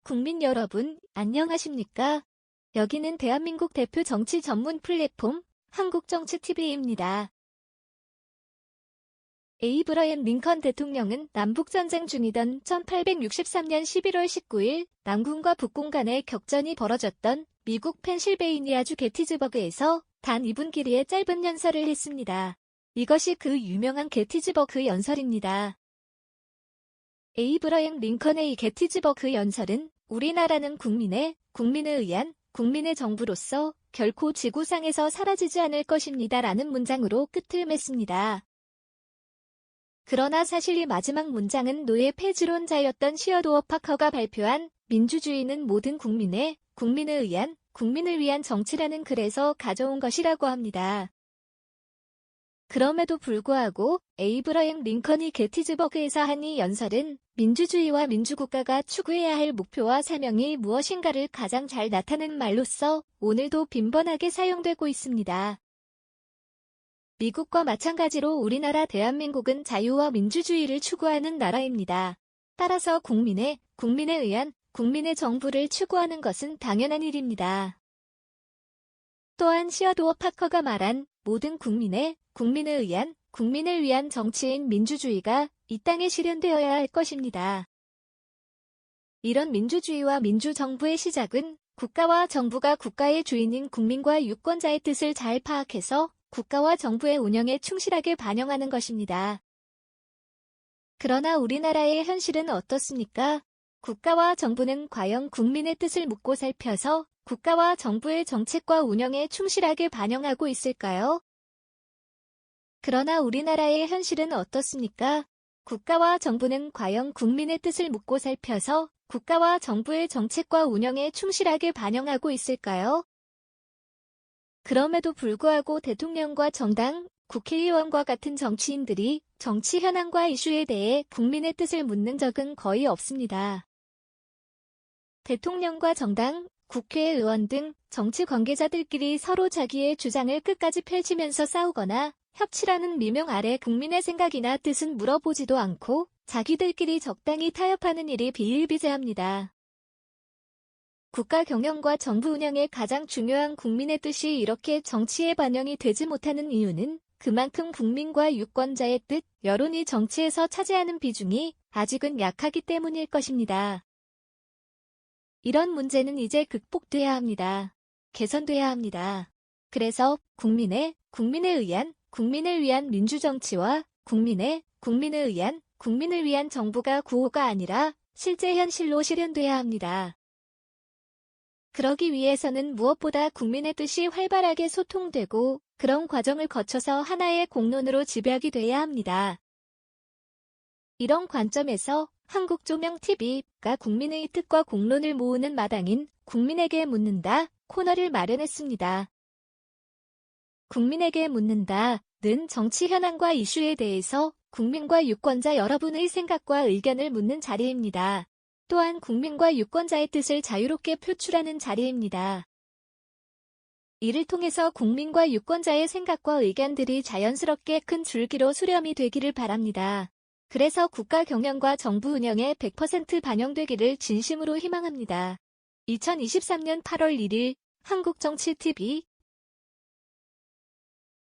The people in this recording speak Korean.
국민 여러분, 안녕하십니까? 여기는 대한민국 대표 정치 전문 플랫폼 한국정치TV입니다. 에이브러햄 링컨 대통령은 남북전쟁 중이던 1863년 11월 19일 남군과 북군 간의 격전이 벌어졌던 미국 펜실베이니아주 게티즈버그에서 단 2분 길이의 짧은 연설을 했습니다. 이것이 그 유명한 게티즈버그 연설입니다. 에이브러햄 링컨의 이 게티즈버그 연설은 우리나라는 국민에 의한 국민의 정부로서 결코 지구상에서 사라지지 않을 것입니다. 라는 문장으로 끝을 맺습니다. 그러나 사실 이 마지막 문장은 노예 폐지론자였던 시어도어 파커가 발표한 민주주의는 모든 국민에 의한 국민을 위한 정치라는 글에서 가져온 것이라고 합니다. 그럼에도 불구하고 에이브러햄 링컨이 게티즈버그에서 한 이 연설은 민주주의와 민주국가가 추구해야 할 목표와 사명이 무엇인가를 가장 잘 나타낸 말로서 오늘도 빈번하게 사용되고 있습니다. 미국과 마찬가지로 우리나라 대한민국은 자유와 민주주의를 추구하는 나라입니다. 따라서 국민에 의한 국민의 정부를 추구하는 것은 당연한 일입니다. 또한 시어도어 파커가 말한 모든 국민에 의한 국민을 위한 정치인 민주주의가 이 땅에 실현되어야 할 것입니다. 이런 민주주의와 민주정부의 시작은 국가와 정부가 국가의 주인인 국민과 유권자의 뜻을 잘 파악해서 국가와 정부의 운영에 충실하게 반영하는 것입니다. 그러나 우리나라의 현실은 어떻습니까? 국가와 정부는 과연 국민의 뜻을 묻고 살펴서 국가와 정부의 정책과 운영에 충실하게 반영하고 있을까요? 그러나 우리나라의 현실은 어떻습니까? 국가와 정부는 과연 국민의 뜻을 묻고 살펴서 국가와 정부의 정책과 운영에 충실하게 반영하고 있을까요? 그럼에도 불구하고 대통령과 정당, 국회의원과 같은 정치인들이 정치 현안과 이슈에 대해 국민의 뜻을 묻는 적은 거의 없습니다. 대통령과 정당, 국회의원 등 정치 관계자들끼리 서로 자기의 주장을 끝까지 펼치면서 싸우거나 협치라는 미명 아래 국민의 생각이나 뜻은 물어보지도 않고 자기들끼리 적당히 타협하는 일이 비일비재합니다. 국가 경영과 정부 운영의 가장 중요한 국민의 뜻이 이렇게 정치에 반영이 되지 못하는 이유는 그만큼 국민과 유권자의 뜻, 여론이 정치에서 차지하는 비중이 아직은 약하기 때문일 것입니다. 이런 문제는 이제 극복돼야 합니다. 개선돼야 합니다. 그래서 국민에 의한 국민을 위한 민주정치와 국민에 의한 국민을 위한 정부가 구호가 아니라 실제 현실로 실현돼야 합니다. 그러기 위해서는 무엇보다 국민의 뜻이 활발하게 소통되고 그런 과정을 거쳐서 하나의 공론으로 집약이 돼야 합니다. 이런 관점에서 한국조명TV가 국민의 뜻과 공론을 모으는 마당인 국민에게 묻는다 코너를 마련했습니다. 국민에게 묻는다는 정치 현안과 이슈에 대해서 국민과 유권자 여러분의 생각과 의견을 묻는 자리입니다. 또한 국민과 유권자의 뜻을 자유롭게 표출하는 자리입니다. 이를 통해서 국민과 유권자의 생각과 의견들이 자연스럽게 큰 줄기로 수렴이 되기를 바랍니다. 그래서 국가 경영과 정부 운영에 100% 반영되기를 진심으로 희망합니다. 2023년 8월 1일 한국정치TV